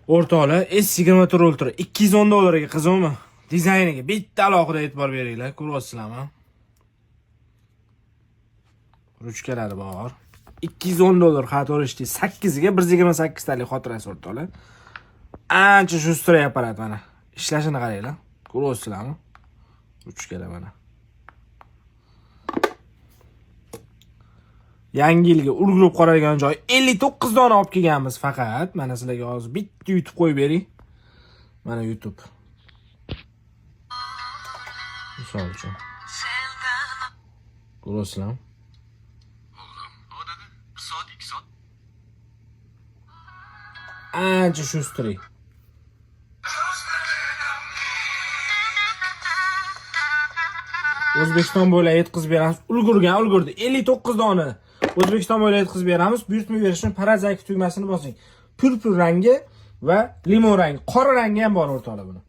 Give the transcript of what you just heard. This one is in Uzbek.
O'rtoqlar S24 Ultra $210 qizimi? Dizayniga bitta alohida e'tibor beringlar, ko'ryapsizlarmi? Ruchkalari bor. $210 xato o'rishdi. 8 ga 128 talik xotirasi o'rtoqlar. Ancha shustra apparat mana. Ishlashini qaranglar. Ko'ryapsizlarmi? Ruchkalar mana. Yangi yilga ulgurib qoladigan joy 59 dona olib kelganmiz faqat. Mana sizlarga hozir bitta YouTube qo'yib bering. Mana YouTube. Misol uchun. Ko'ryapsizlarmi? Ancha shustri. O'zbekiston bo'ylab yetkazib beramiz. Ulgurdi. 59 dona. O'zbekiston bo'ylab yetkazib beramiz. Buyurtma berishni parazayki tugmasini bosing. Purpur rangi va limon rangi, qora rangi ham bor o'rtoqlar buni.